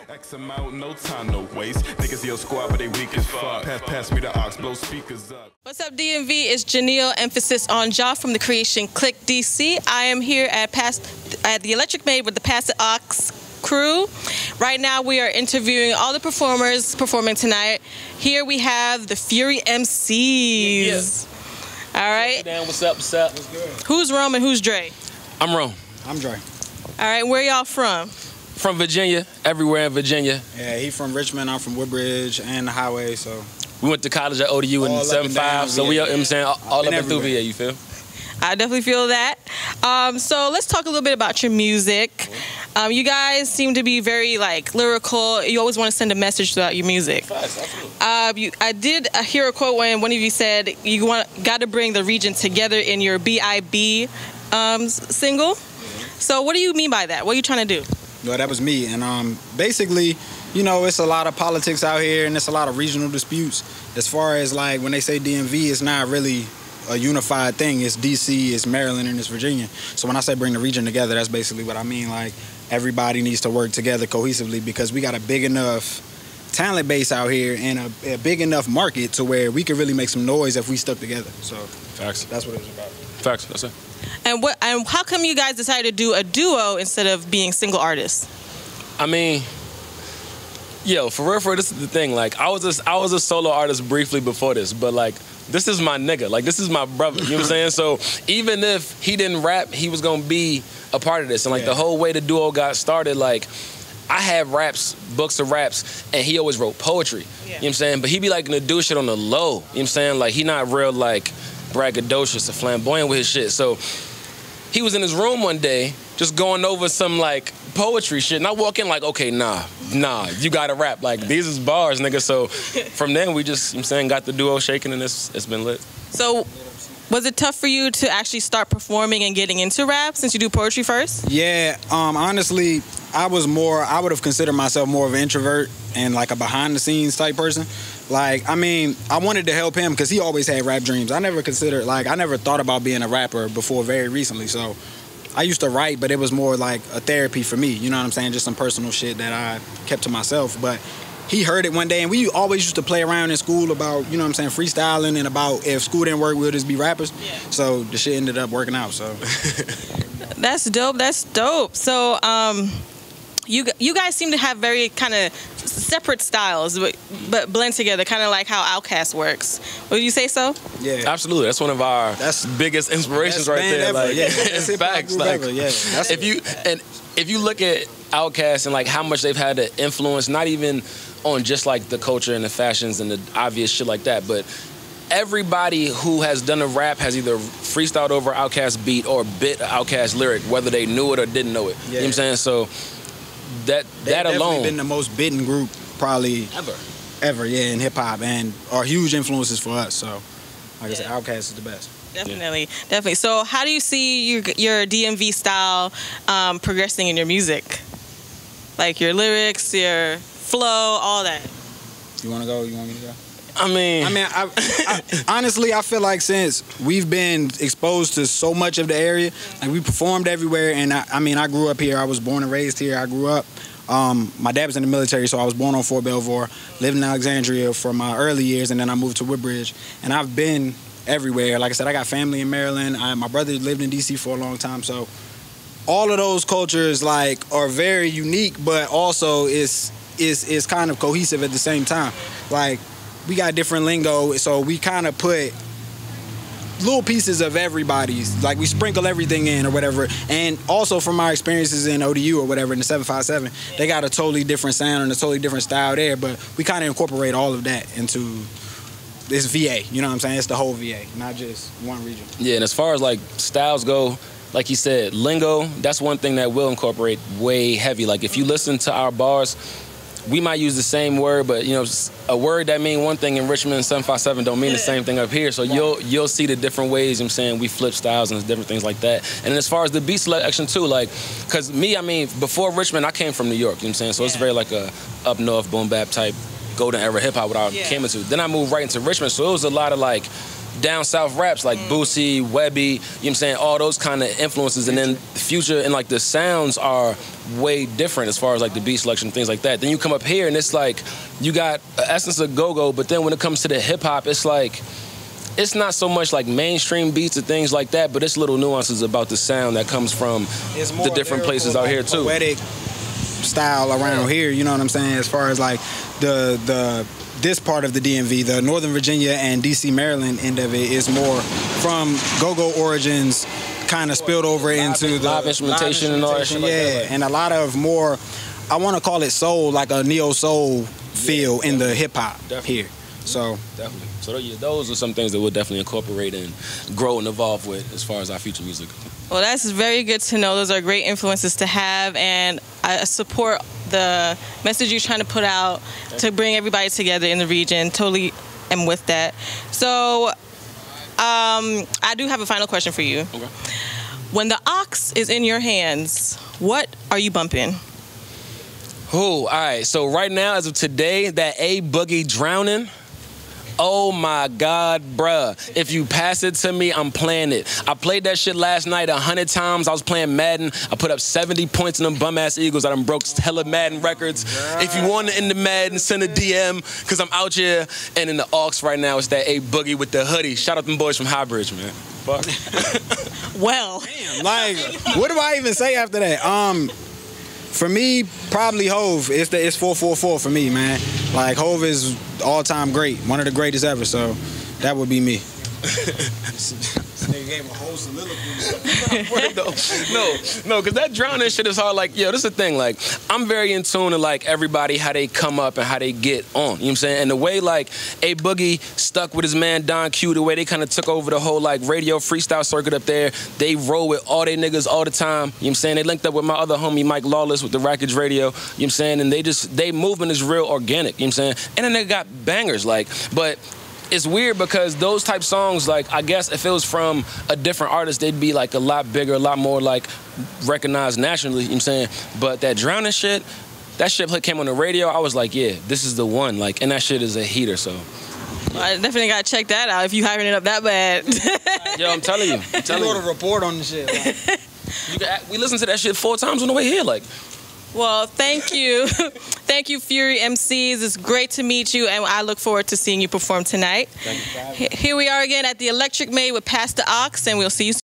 X amount, no time, no waste. Niggas your squad, but they weak as fuck. Pass me the aux, blow speakers up. What's up, DMV? It's Janelle, emphasis on Ja from TheCreationClickDC. I am here at the Electric Maid with the PassDaAUX crew. Right now we are interviewing all the performers performing tonight. Here we have the Fury MCs. All right. What's up? What's up? Who's Rome and who's Dre? I'm Rome. I'm Dre. All right. Where y'all from? From Virginia. Everywhere in Virginia. Yeah, he from Richmond. I'm from Woodbridge and the Highway. So we went to college at ODU in '75. So we, you know what I'm saying, all up and through VA. You feel? I definitely feel that. So let's talk a little bit about your music. You guys seem to be very lyrical. You always want to send a message throughout your music. I did hear a quote when one of you said you got to bring the region together in your B.I.B. single. So what do you mean by that? What are you trying to do? Well, that was me. And basically, you know, it's a lot of politics out here and it's a lot of regional disputes. As far as when they say DMV, it's not really a unified thing. It's DC, it's Maryland, and it's Virginia. So when I say bring the region together, that's basically what I mean. Everybody needs to work together cohesively because we got a big enough talent base out here and a big enough market to where we could really make some noise if we stuck together. So facts. That's what it was about. Facts. That's it. And how come you guys decided to do a duo instead of being single artists? I mean, yo, for real, this is the thing. I was a solo artist briefly before this, but this is my nigga. This is my brother. You know what I'm saying? So even if he didn't rap, he was gonna be a part of this. And the whole way the duo got started, I had books of raps, and he always wrote poetry. You know what I'm saying? But he be gonna do shit on the low. You know what I'm saying? He not real braggadocious or flamboyant with his shit. So he was in his room one day just going over some poetry shit, and I walk in okay, nah, you gotta rap. These is bars, nigga. So from then we just, you know what I'm saying, got the duo shaking, and it's been lit. So was it tough for you to actually start performing and getting into rap since you do poetry first? Yeah, honestly, I would have considered myself more of an introvert and a behind the scenes type person. I mean, I wanted to help him because he always had rap dreams. I never considered, I never thought about being a rapper before very recently. So I used to write, but it was more a therapy for me. You know what I'm saying? Just some personal shit that I kept to myself. But he heard it one day, and we always used to play around in school about, you know what I'm saying, freestyling and about if school didn't work, we'll just be rappers. Yeah. So the shit ended up working out, so. That's dope, that's dope. So you guys seem to have very kind of separate styles, but blend together, kind of like how Outkast works. Would you say so? Yeah, absolutely. That's one of our biggest inspirations right there. It's facts. If you look at Outkast and how much they've had to influence, not even on just the culture and the fashions and the obvious shit like that, but everybody who has done a rap has either freestyled over Outkast beat or bit Outkast lyric, whether they knew it or didn't know it. Yeah. You know what I'm saying? So that alone been the most bitten group probably ever, yeah, in hip hop, and are huge influences for us. So I said, Outkast is the best. Definitely. So how do you see your DMV style progressing in your music? Your lyrics, your flow, all that. You want to go? You want me to go? I mean, honestly, I feel since we've been exposed to so much of the area, we performed everywhere, and I grew up here. I was born and raised here. I grew up. My dad was in the military, so I was born on Fort Belvoir, lived in Alexandria for my early years, and then I moved to Woodbridge, and I've been everywhere. Like I said, I got family in Maryland. My brother lived in DC for a long time, so all of those cultures are very unique, but also is kind of cohesive at the same time. We got different lingo, so we kind of put little pieces of everybody's. We sprinkle everything in or whatever. And also from my experiences in ODU or whatever in the 757, they got a totally different sound and a totally different style there, but we kind of incorporate all of that into this VA. You know what I'm saying? It's the whole VA, not just one region. Yeah, and as far as styles go, like you said, lingo, that's one thing that we'll incorporate way heavy. If you listen to our bars, we might use the same word, but a word that mean one thing in Richmond and 757 don't mean the same thing up here. So you'll see the different ways, you know what I'm saying, we flip styles and different things like that. And as far as the beat selection too, cause me, before Richmond, I came from New York, you know what I'm saying? So it's very a up north boom bap type golden era hip hop what I came into. Then I moved right into Richmond, so it was a lot of down south raps like Boosie, Webby, you know what I'm saying, all those kind of influences, and then Future and like the sounds are way different as far as like the beat selection and things like that. Then you come up here and it's like you got an essence of go-go, but then when it comes to the hip-hop, it's like it's not so much like mainstream beats and things like that, but it's little nuances about the sound that comes from the different places out here too. Poetic style around here, you know what I'm saying? As far as like this part of the DMV, the Northern Virginia and DC, Maryland end of it is more from go-go origins, kind of spilled over into the live instrumentation and all that shit. Yeah, and a lot of more, I want to call it soul, like a neo-soul feel in the hip-hop here. So definitely. So yeah, those are some things that we'll definitely incorporate and grow and evolve with as far as our future music. Well, that's very good to know. Those are great influences to have, and I support the message you're trying to put out to bring everybody together in the region. Totally am with that. So I do have a final question for you. Okay. When the aux is in your hands, what are you bumping? Oh, all right. So right now, as of today, that A Boogie Drowning. Oh my God, bruh. If you pass it to me, I'm playing it. I played that shit last night 100 times. I was playing Madden. I put up 70 points in them bum-ass Eagles. I done broke hella Madden records. If you want to end the Madden, send a DM, because I'm out here. And in the aux right now, it's that A Boogie with the hoodie. Shout out them boys from Highbridge, man. Fuck. Well. Damn, like, what do I even say after that? For me, probably Hove. It's 444 for me, man. Like, Hove is all-time great, one of the greatest ever. So that would be me. This nigga gave a whole soliloquy. No, because that drowning shit is hard. Like, yo, this is the thing. Like, I'm very in tune to, like, everybody, how they come up and how they get on. You know what I'm saying? And the way, like, A Boogie stuck with his man Don Q, the way they kind of took over the whole, like, radio freestyle circuit up there. They roll with all they niggas all the time. You know what I'm saying? They linked up with my other homie, Mike Lawless, with the Rackage Radio. You know what I'm saying? And they movement is real organic. You know what I'm saying? And then they got bangers, like, but it's weird because those type songs, like, I guess if it was from a different artist, they'd be like a lot bigger, a lot more like recognized nationally, you know what I'm saying? But that drowning shit, that shit came on the radio, I was like, yeah, this is the one, like, and that shit is a heater, so. Well, I definitely gotta check that out if you hyping it up that bad. Yo, I'm telling you. I wrote a report on the shit. Like. We listened to that shit 4 times on the way here, like. Well, thank you. Thank you, Fury MCs. It's great to meet you, and I look forward to seeing you perform tonight. Thank you. Here we are again at the Electric Maid with PassDaAUX, and we'll see you soon.